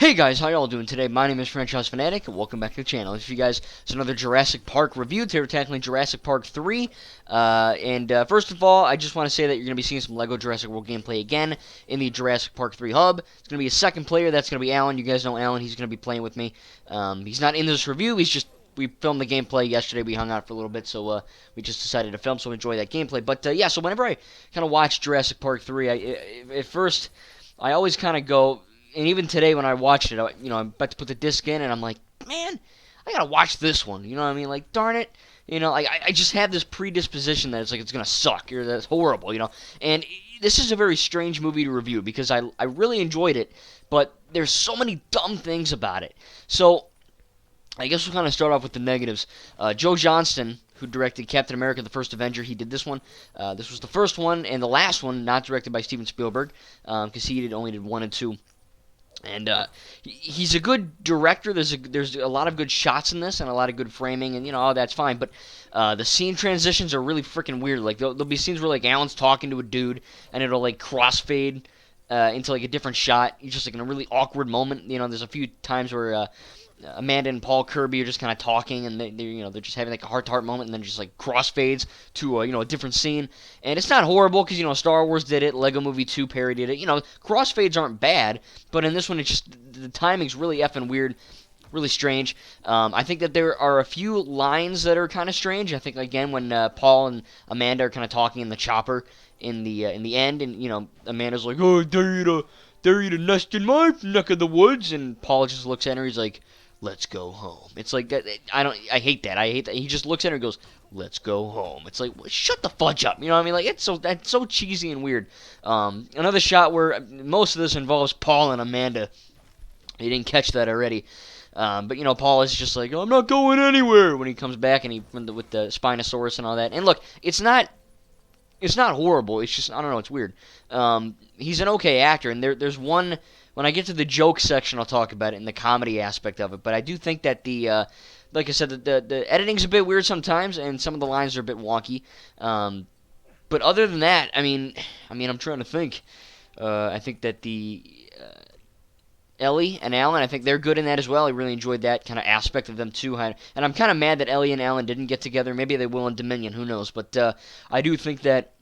Hey guys, how y'all doing today? My name is Franchise Fanatic, and welcome back to the channel. This, you guys, is another Jurassic Park review. Today we're tackling Jurassic Park 3. First of all, I just want to say that you're going to be seeing some LEGO Jurassic World gameplay again in the Jurassic Park 3 hub. It's going to be a second player. That's going to be Alan. You guys know Alan. He's going to be playing with me. He's not in this review. We filmed the gameplay yesterday. We hung out for a little bit, so we just decided to film, so enjoy that gameplay. But yeah, so whenever I kind of watch Jurassic Park 3, at first, I always kind of go... And even today when I watched it, I'm about to put the disc in, and I'm like, man, I gotta watch this one. You know what I mean? Like, darn it. I just have this predisposition that it's gonna suck, or that's horrible, And this is a very strange movie to review, because I really enjoyed it, but there's so many dumb things about it. So, I guess we'll kind of start off with the negatives. Joe Johnston, who directed Captain America: The First Avenger, he did this one. This was the first one, and the last one, not directed by Steven Spielberg, because he only did 1 and 2. And he's a good director. There's a lot of good shots in this and a lot of good framing, and all that's fine. But the scene transitions are really freaking weird. Like there'll be scenes where like Alan's talking to a dude, and it'll like crossfade into like a different shot. You're just like in a really awkward moment. There's a few times where Amanda and Paul Kirby are just kind of talking, and they're just having like a heart-to-heart moment, and then just like crossfades to a different scene. And it's not horrible because Star Wars did it, Lego Movie 2 parodied it. Crossfades aren't bad, but in this one, it's just the timing's really effing weird, really strange. I think that there are a few lines that are kind of strange. I think again when Paul and Amanda are kind of talking in the chopper in the end, and Amanda's like, "Oh, dare you to nest in my neck of the woods," and Paul just looks at her. He's like, "Let's go home." It's like that. I hate that. I hate that. He just looks at her and goes, "Let's go home." It's like, shut the fudge up. You know what I mean? Like that's so cheesy and weird. Another shot where most of this involves Paul and Amanda. You didn't catch that already. But Paul is just like, "I'm not going anywhere" when he comes back and with the Spinosaurus and all that. And look, it's not horrible. It's just, I don't know. It's weird. He's an okay actor, and there's one. When I get to the joke section, I'll talk about it in the comedy aspect of it. But I do think that like I said, the editing's a bit weird sometimes, and some of the lines are a bit wonky. But other than that, I mean, I'm trying to think. I think that Ellie and Alan, I think they're good in that as well. I really enjoyed that kind of aspect of them too. And I'm kind of mad that Ellie and Alan didn't get together. Maybe they will in Dominion. Who knows? But I do think that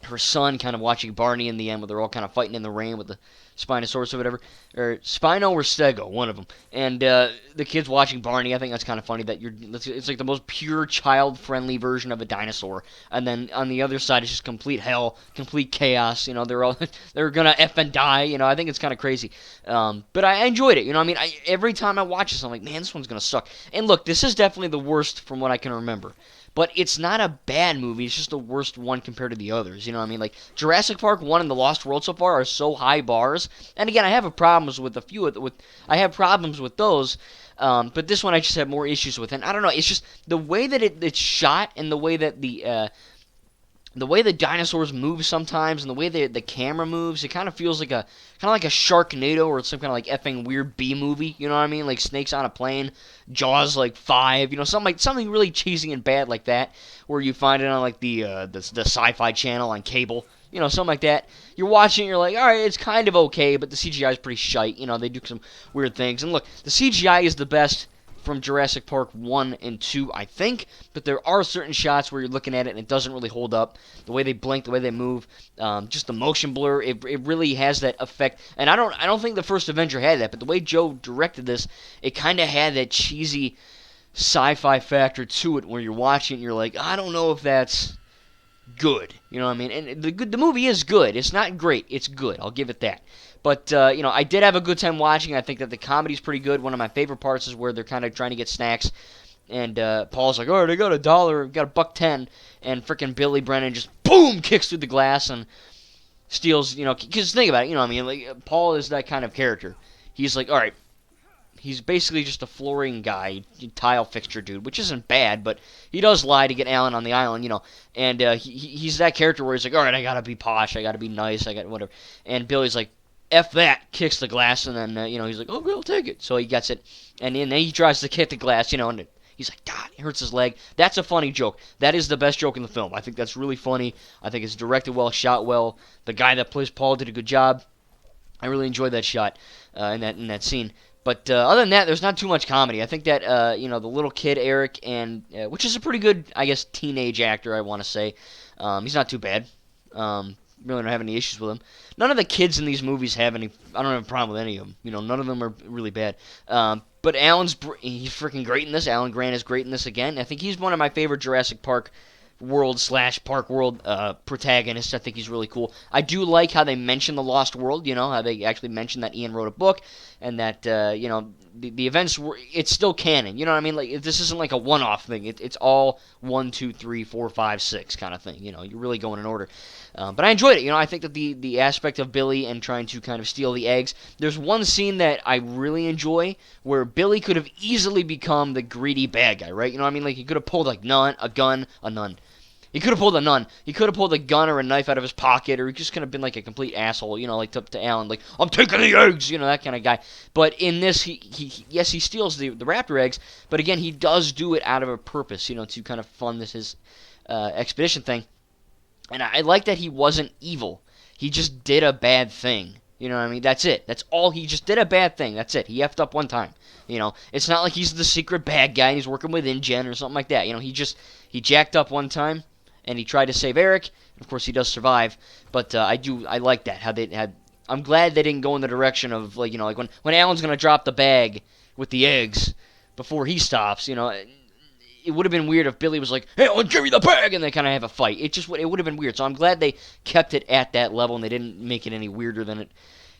her son kind of watching Barney in the end, where they're all kind of fighting in the rain with the Spinosaurus or whatever, or Spino or Stego, one of them, and the kids watching Barney. I think that's kind of funny that it's like the most pure child-friendly version of a dinosaur, and then on the other side it's just complete hell, complete chaos. They're gonna F and die. I think it's kind of crazy, but I enjoyed it. Every time I watch this, I'm like, man, this one's gonna suck. And look, this is definitely the worst from what I can remember. But it's not a bad movie. It's just the worst one compared to the others. Like Jurassic Park 1 and The Lost World so far are so high bars. And again, I have problems with a few I have problems with those. But this one I just have more issues with. And I don't know. It's just the way that it's shot, and the way that the way the dinosaurs move sometimes, and the way the camera moves, it kind of feels like a Sharknado, or some kind of like effing weird B movie. You know what I mean? Like Snakes on a Plane, Jaws like 5. Something really cheesy and bad like that, where you find it on like the Sci-Fi Channel on cable. Something like that. You're watching it, you're like, all right, it's kind of okay, but the CGI is pretty shite. They do some weird things. And look, the CGI is the best from Jurassic Park 1 and 2, I think, but there are certain shots where you're looking at it and it doesn't really hold up. The way they blink, the way they move, just the motion blur, it really has that effect. And I don't think the first Avenger had that, but the way Joe directed this, it kind of had that cheesy sci-fi factor to it, where you're watching it and you're like, I don't know if that's good. You know what I mean? And the movie is good. It's not great. It's good. I'll give it that. But, I did have a good time watching. I think that the comedy's pretty good. One of my favorite parts is where they're kind of trying to get snacks. And Paul's like, all right, I got $1, got $1.10. And frickin' Billy Brennan just, boom, kicks through the glass and steals, because think about it, like, Paul is that kind of character. He's like, all right, he's basically just a flooring guy, tile fixture dude, which isn't bad, but he does lie to get Alan on the island, And he's that character where he's like, all right, I got to be posh, I got to be nice, I got whatever. And Billy's like, F that, kicks the glass, and then, he's like, okay, I'll take it. So he gets it, and then he tries to kick the glass, and he's like, God, it hurts his leg. That's a funny joke. That is the best joke in the film. I think that's really funny. I think it's directed well, shot well. The guy that plays Paul did a good job. I really enjoyed that shot. in that scene. But other than that, there's not too much comedy. I think that the little kid Eric, and which is a pretty good, I guess, teenage actor, I want to say. He's not too bad. Really don't have any issues with him. None of the kids in these movies have any. I don't have a problem with any of them. None of them are really bad. But he's freaking great in this. Alan Grant is great in this again. I think he's one of my favorite Jurassic Park World/Park World protagonists. I think he's really cool. I do like how they mention the Lost World. How they actually mention that Ian wrote a book, and that the events were. It's still canon. You know what I mean? Like this isn't like a one-off thing. It's all 1, 2, 3, 4, 5, 6 kind of thing. You're really going in order. But I enjoyed it. I think that the aspect of Billy and trying to kind of steal the eggs. There's one scene that I really enjoy where Billy could have easily become the greedy bad guy, right? You know what I mean? Like he could have pulled a gun. He could have pulled a nun. He could have pulled a gun or a knife out of his pocket, or he just could have been like a complete asshole, like to Alan, like I'm taking the eggs, that kind of guy. But in this, he steals the raptor eggs, but again, he does do it out of a purpose, to kind of fund his expedition thing. And I like that he wasn't evil. He just did a bad thing. You know what I mean? That's it. That's all. He just did a bad thing. That's it. He effed up one time. It's not like he's the secret bad guy and he's working with InGen or something like that. He jacked up one time and he tried to save Eric. Of course, he does survive. But I like that. How they had. I'm glad they didn't go in the direction of like when Alan's gonna drop the bag with the eggs before he stops. It would have been weird if Billy was like, "Hey, I'll give you the bag," and they kind of have a fight. It would have been weird. So I'm glad they kept it at that level and they didn't make it any weirder than it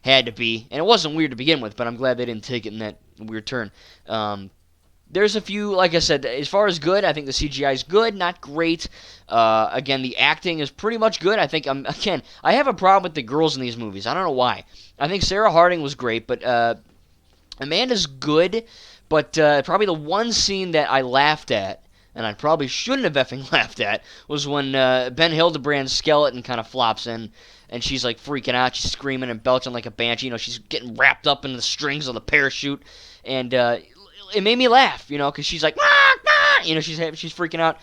had to be. And it wasn't weird to begin with, but I'm glad they didn't take it in that weird turn. There's a few, like I said, as far as good, I think the CGI is good, not great. Again, the acting is pretty much good. I think I have a problem with the girls in these movies. I don't know why. I think Sarah Harding was great, but Amanda's good. But probably the one scene that I laughed at, and I probably shouldn't have effing laughed at, was when Ben Hildebrand's skeleton kind of flops in, and she's like freaking out. She's screaming and belching like a banshee. She's getting wrapped up in the strings of the parachute, and it made me laugh, because she's like, she's freaking out.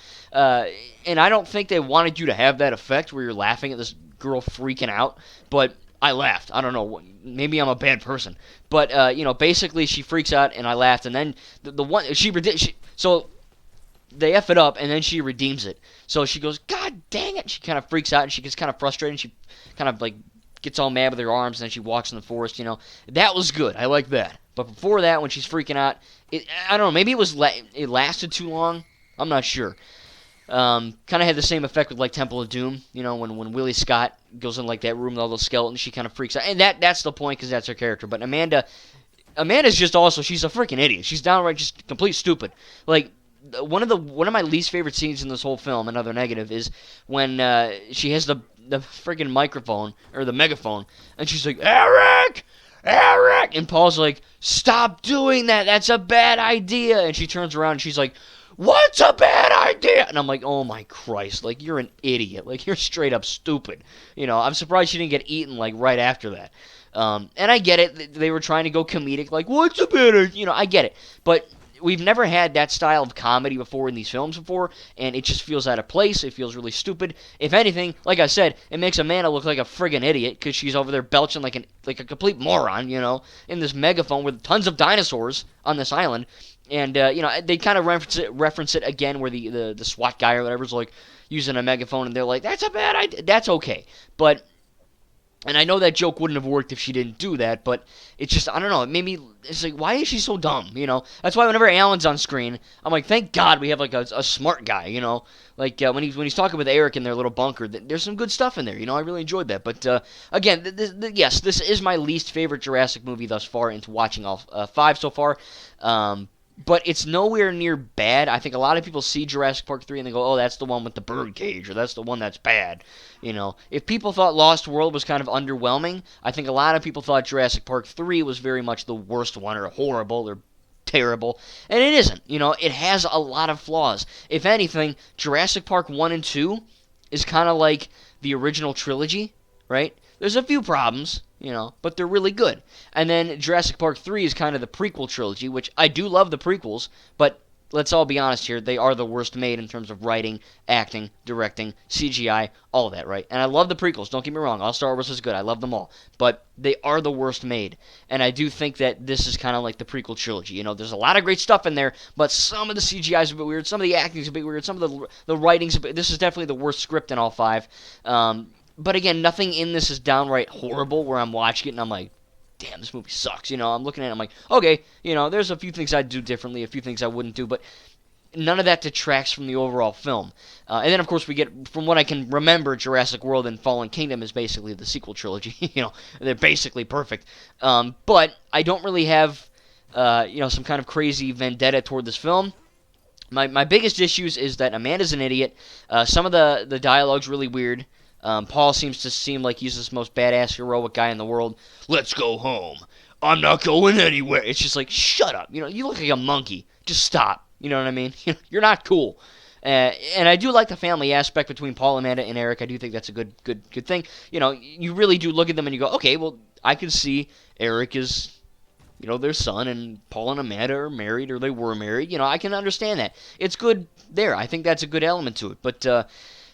And I don't think they wanted you to have that effect where you're laughing at this girl freaking out, but I laughed. I don't know. Maybe I'm a bad person. But, basically she freaks out and I laughed. And then the one, so they F it up and then she redeems it. So she goes, God dang it. She kind of freaks out and she gets kind of frustrated and she kind of like gets all mad with her arms and then she walks in the forest, That was good. I like that. But before that, when she's freaking out, I don't know. Maybe it lasted too long. I'm not sure. Kind of had the same effect with like Temple of Doom, when Willie Scott goes in like that room with all those skeletons, she kind of freaks out, and that's the point because that's her character. But Amanda's just also she's a freaking idiot. She's downright just complete stupid. Like one of my least favorite scenes in this whole film, another negative, is when she has the freaking microphone or the megaphone, and she's like Eric. And Paul's like, stop doing that. That's a bad idea. And she turns around and she's like, what's a bad idea? And I'm like, oh my Christ, like you're an idiot, like you're straight up stupid. I'm surprised she didn't get eaten like right after that. And I get it, they were trying to go comedic, like what's a bad idea? I get it, but we've never had that style of comedy before in these films before, and it just feels out of place. It feels really stupid. If anything, like I said, it makes Amanda look like a friggin' idiot because she's over there belching like a complete moron, in this megaphone with tons of dinosaurs on this island. And they kind of reference it again, where the SWAT guy or whatever's like using a megaphone, and they're like, "That's a bad idea." That's okay, but and I know that joke wouldn't have worked if she didn't do that, but it's just I don't know. It made me. It's like, why is she so dumb? That's why whenever Alan's on screen, I'm like, thank God we have like a smart guy. Like when he's talking with Eric in their little bunker, there's some good stuff in there. I really enjoyed that. But again, yes, this is my least favorite Jurassic movie thus far into watching all 5 so far. But it's nowhere near bad. I think a lot of people see Jurassic Park 3 and they go, oh, that's the one with the bird cage, or that's the one that's bad. If people thought Lost World was kind of underwhelming, I think a lot of people thought Jurassic Park 3 was very much the worst one, or horrible, or terrible. And it isn't. It has a lot of flaws. If anything, Jurassic Park 1 and 2 is kind of like the original trilogy, right? There's a few problems, but they're really good. And then Jurassic Park 3 is kind of the prequel trilogy, which I do love the prequels, but let's all be honest here, they are the worst made in terms of writing, acting, directing, CGI, all of that, right? And I love the prequels, don't get me wrong. All Star Wars is good, I love them all. But they are the worst made. And I do think that this is kind of like the prequel trilogy. You know, there's a lot of great stuff in there, but some of the CGI is a bit weird, some of the acting is a bit weird, some of the writing's a bit... This is definitely the worst script in all 5. But again, nothing in this is downright horrible where I'm watching it and I'm like, damn, this movie sucks. You know, I'm looking at it, I'm like, okay, you know, there's a few things I'd do differently, a few things I wouldn't do, but none of that detracts from the overall film. And then, of course, we get, from what I can remember, Jurassic World and Fallen Kingdom is basically the sequel trilogy. You know, they're basically perfect. But I don't really have, you know, some kind of crazy vendetta toward this film. My biggest issues is that Amanda's an idiot. Some of the dialogue's really weird. Paul seems to seem like he's this most badass, heroic guy in the world. Let's go home. I'm not going anywhere. It's just like, shut up. You know, you look like a monkey. Just stop. You know what I mean? You're not cool. And I do like the family aspect between Paul, Amanda, and Eric. I do think that's a good thing. You know, you really do look at them and you go, okay, well, I can see Eric is, you know, their son, and Paul and Amanda are married, or they were married. You know, I can understand that. It's good there. I think that's a good element to it. But,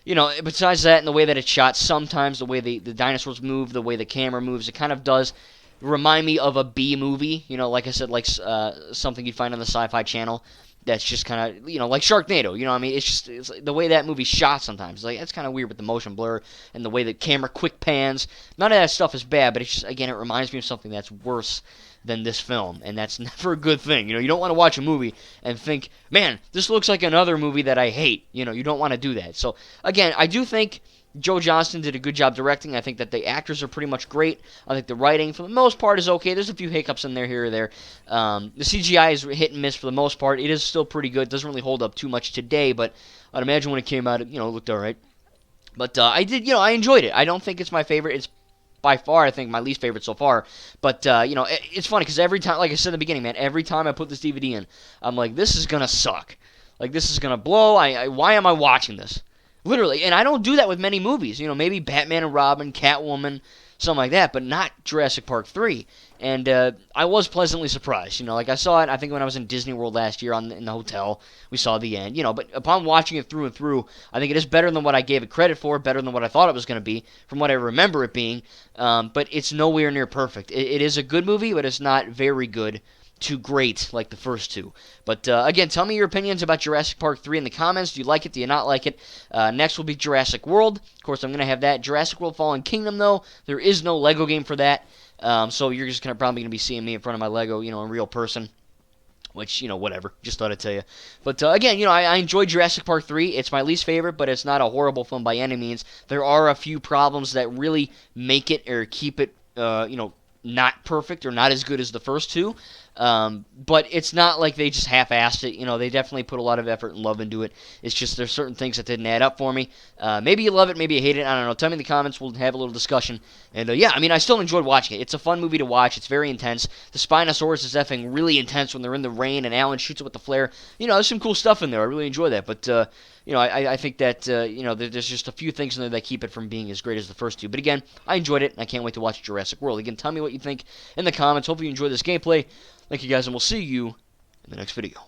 you know, besides that and the way that it's shot, sometimes the way the dinosaurs move, the way the camera moves, it kind of does remind me of a B movie. You know, like I said, like something you'd find on the Sci-Fi Channel. That's just kind of, you know, like Sharknado. You know what I mean? It's like the way that movie's shot sometimes. It's like, that's kind of weird with the motion blur and the way the camera quick pans. None of that stuff is bad, but it's just, again, it reminds me of something that's worse than this film, and that's never a good thing. You know, you don't want to watch a movie and think, man, this looks like another movie that I hate. You know, you don't want to do that. So, again, I do think Joe Johnston did a good job directing. I think that the actors are pretty much great. I think the writing, for the most part, is okay. There's a few hiccups in there here or there. The CGI is hit and miss for the most part. It is still pretty good. It doesn't really hold up too much today, but I'd imagine when it came out, it, you know, looked all right. But I did, you know, I enjoyed it. I don't think it's my favorite. It's by far, I think, my least favorite so far. But, you know, it's funny because every time, like I said in the beginning, man, every time I put this DVD in, I'm like, this is going to suck. Like, this is going to blow. Why am I watching this? Literally. And I don't do that with many movies. You know, maybe Batman and Robin, Catwoman, something like that, but not Jurassic Park 3. And I was pleasantly surprised. You know, like I saw it, I think when I was in Disney World last year in the hotel, we saw the end. You know, but upon watching it through and through, I think it is better than what I gave it credit for, better than what I thought it was going to be, from what I remember it being. But it's nowhere near perfect. It is a good movie, but it's not very good to great like the first two. But again, tell me your opinions about Jurassic Park 3 in the comments. Do you like it? Do you not like it? Next will be Jurassic World. Of course, I'm going to have that. Jurassic World Fallen Kingdom, though, there is no Lego game for that. So you're just probably going to be seeing me in front of my Lego, you know, in real person. Which, you know, whatever. Just thought I'd tell you. But, again, you know, I enjoyed Jurassic Park 3. It's my least favorite, but it's not a horrible film by any means. There are a few problems that really make it or keep it, you know, not perfect or not as good as the first two. But it's not like they just half-assed it. You know, they definitely put a lot of effort and love into it. It's just there's certain things that didn't add up for me. Maybe you love it, maybe you hate it. I don't know. Tell me in the comments. We'll have a little discussion. And, yeah, I mean, I still enjoyed watching it. It's a fun movie to watch. It's very intense. The Spinosaurus is effing really intense when they're in the rain and Alan shoots it with the flare. You know, there's some cool stuff in there. I really enjoy that. But, you know, I think that, you know, there's just a few things in there that keep it from being as great as the first two. But, again, I enjoyed it, and I can't wait to watch Jurassic World. Again, tell me what you think in the comments. Hopefully you enjoy this gameplay. Thank you guys, and we'll see you in the next video.